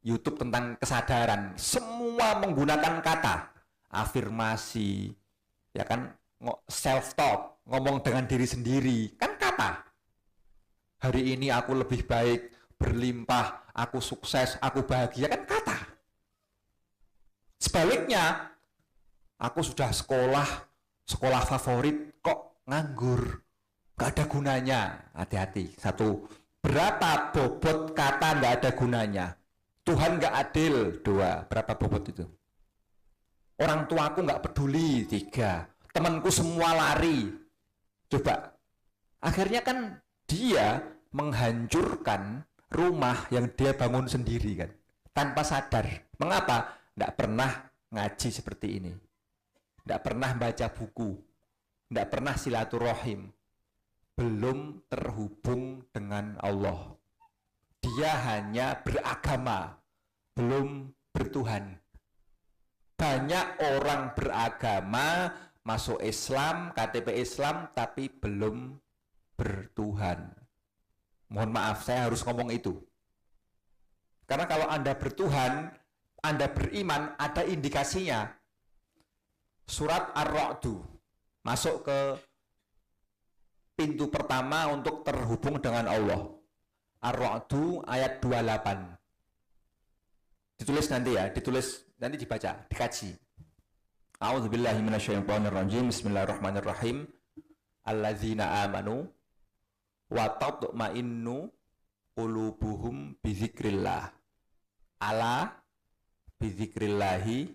YouTube tentang kesadaran, semua menggunakan kata afirmasi, ya kan, self talk, ngomong dengan diri sendiri, kan kata. Hari ini aku lebih baik, berlimpah, aku sukses, aku bahagia, kan kata. Sebaliknya, aku sudah sekolah favorit kok nganggur, gak ada gunanya. Hati-hati. Satu, berapa bobot kata gak ada gunanya? Tuhan gak adil. Dua, berapa bobot itu? Orang tuaku gak peduli. Tiga, temanku semua lari. Coba, akhirnya kan dia menghancurkan rumah yang dia bangun sendiri kan, tanpa sadar. Mengapa? Gak pernah ngaji seperti ini, gak pernah baca buku, gak pernah silaturahim, belum terhubung dengan Allah. Dia hanya beragama, belum bertuhan. Banyak orang beragama, masuk Islam, KTP Islam, tapi belum bertuhan. Mohon maaf, saya harus ngomong itu. Karena kalau Anda bertuhan, Anda beriman, ada indikasinya. Surat Ar-Ra'du, masuk ke pintu pertama untuk terhubung dengan Allah. Ar-Ra'du ayat 28. Ditulis nanti ya, nanti dibaca, dikaji. A'udzubillahi minasyaitonirrajim. Bismillahirrahmanirrahim. Alladzina amanu wa tatma'innu qulubuhum bizikrillah. Ala bizikrillahi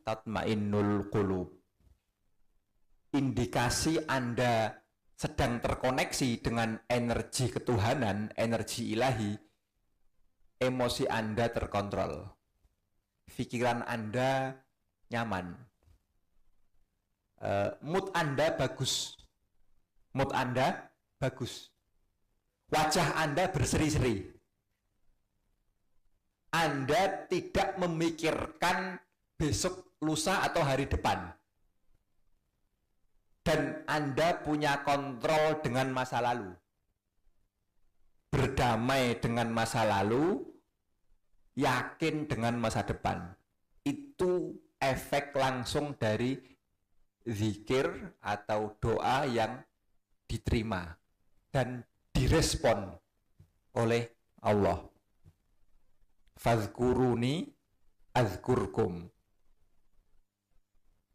tatmainnul qulub. Indikasi Anda sedang terkoneksi dengan energi ketuhanan, energi ilahi, emosi Anda terkontrol, pikiran Anda nyaman, mood Anda bagus, wajah Anda berseri-seri, Anda tidak memikirkan besok, lusa, atau hari depan. Dan Anda punya kontrol dengan masa lalu. Berdamai dengan masa lalu, yakin dengan masa depan. Itu efek langsung dari zikir atau doa yang diterima dan direspon oleh Allah. Fazkuruni azkurkum.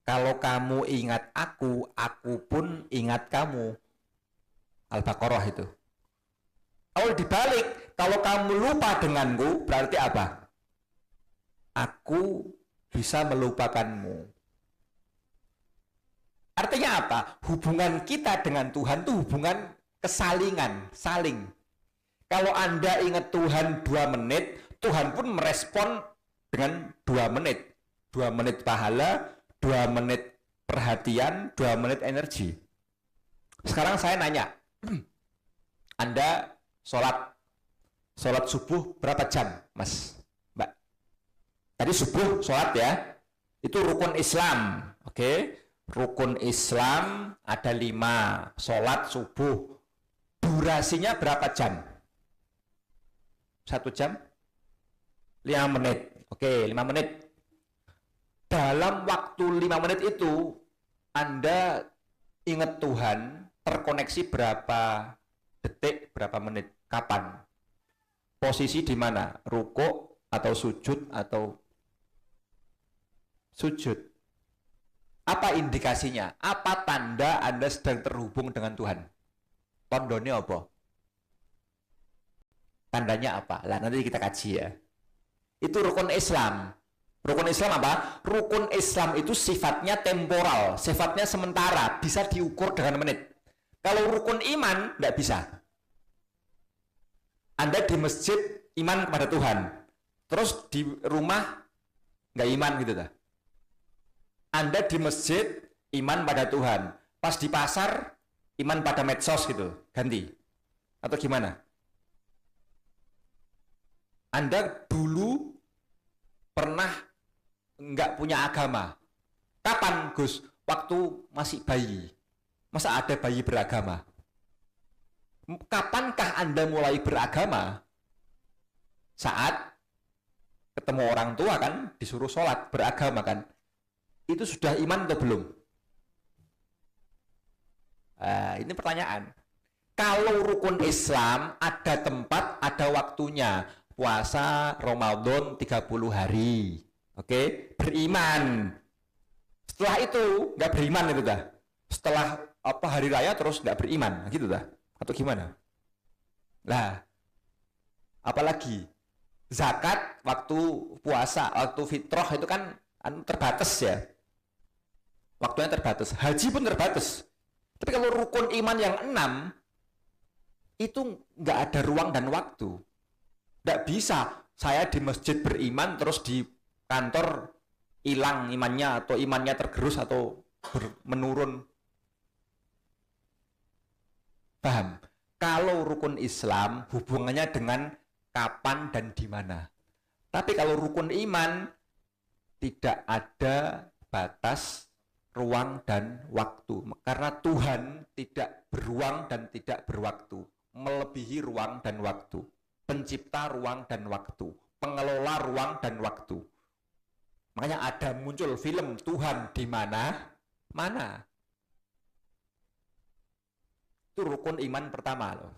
Kalau kamu ingat aku pun ingat kamu. Al-Baqarah itu. Kalau dibalik, kalau kamu lupa denganku, berarti apa? Aku bisa melupakanmu. Artinya apa? Hubungan kita dengan Tuhan itu hubungan kesalingan, saling. Kalau Anda ingat Tuhan 2 menit, Tuhan pun merespon dengan 2 menit. 2 menit pahala, 2 menit perhatian, 2 menit energi. Sekarang saya nanya, Anda sholat subuh berapa jam, Mas, Mbak? Tadi subuh sholat ya, itu rukun Islam, oke? Rukun Islam ada 5, sholat subuh. Durasinya berapa jam? 1 jam? 5 menit, oke, 5 menit. Dalam waktu 5 menit itu, Anda ingat Tuhan, terkoneksi berapa detik, berapa menit, kapan? Posisi di mana? Rukuk atau sujud atau sujud? Apa indikasinya? Apa tanda Anda sedang terhubung dengan Tuhan? Tandanya apa? Tandanya apa? Lah nanti kita kaji ya. Itu rukun Islam. Rukun Islam apa? Rukun Islam itu sifatnya temporal, sifatnya sementara, bisa diukur dengan menit. Kalau rukun iman, nggak bisa. Anda di masjid iman kepada Tuhan, terus di rumah nggak iman gitu dah. Anda di masjid iman pada Tuhan, pas di pasar iman pada medsos gitu, ganti. Atau gimana? Anda dulu pernah nggak punya agama. Kapan, Gus? Waktu masih bayi. Masa ada bayi beragama? Kapankah Anda mulai beragama? Saat ketemu orang tua kan, disuruh sholat, beragama kan. Itu sudah iman atau belum? Ini pertanyaan. Kalau rukun Islam ada tempat, ada waktunya. Puasa Ramadan 30 hari. Oke, beriman. Setelah itu nggak beriman itu dah. Setelah hari raya terus nggak beriman, gitu dah. Atau gimana? Lah, apalagi zakat waktu puasa, waktu fitrah itu kan terbatas ya. Waktunya terbatas. Haji pun terbatas. Tapi kalau rukun iman yang 6 itu nggak ada ruang dan waktu. Nggak bisa saya di masjid beriman terus di kantor hilang imannya atau imannya tergerus atau menurun. Paham? Kalau rukun Islam hubungannya dengan kapan dan di mana. Tapi kalau rukun iman tidak ada batas ruang dan waktu. Karena Tuhan tidak beruang dan tidak berwaktu. Melebihi ruang dan waktu. Pencipta ruang dan waktu. Pengelola ruang dan waktu. Makanya ada muncul film Tuhan di mana? Mana? Itu rukun iman pertama loh.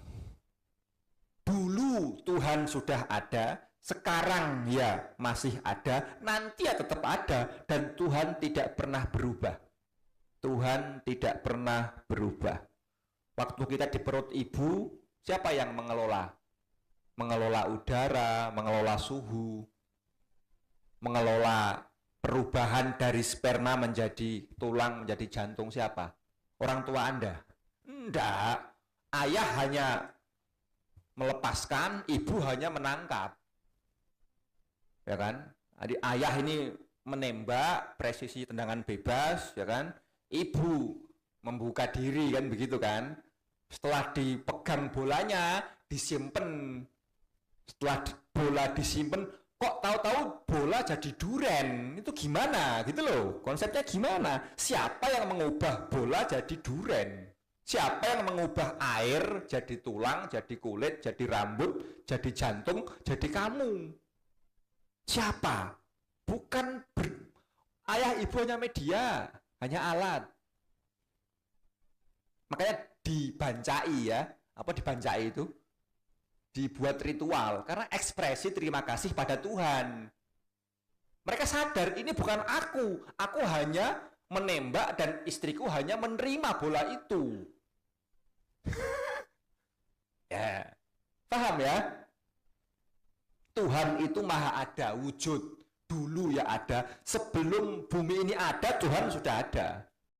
Dulu Tuhan sudah ada, sekarang ya masih ada, nanti ya tetap ada, dan Tuhan tidak pernah berubah. Tuhan tidak pernah berubah. Waktu kita di perut ibu, siapa yang mengelola? Mengelola udara, mengelola suhu, mengelola perubahan dari sperma menjadi tulang, menjadi jantung, siapa? Orang tua Anda? Enggak. Ayah hanya melepaskan, ibu hanya menangkap. Ya kan? Jadi ayah ini menembak, presisi tendangan bebas, ya kan? Ibu membuka diri, kan begitu kan? Setelah dipegang bolanya, disimpan. Setelah bola disimpan, kok tahu-tahu bola jadi duren? Itu gimana? Gitu loh. Konsepnya gimana? Siapa yang mengubah bola jadi duren? Siapa yang mengubah air jadi tulang, jadi kulit, jadi rambut, jadi jantung, jadi kamu? Siapa? Bukan ayah ibu hanya media, hanya alat. Makanya dibancai ya, apa dibancai itu? Dibuat ritual, karena ekspresi terima kasih pada Tuhan. Mereka sadar ini bukan aku hanya menembak dan istriku hanya menerima bola itu. Ya, paham ya? Tuhan itu maha ada, wujud. Dulu ya ada, sebelum bumi ini ada, Tuhan sudah ada.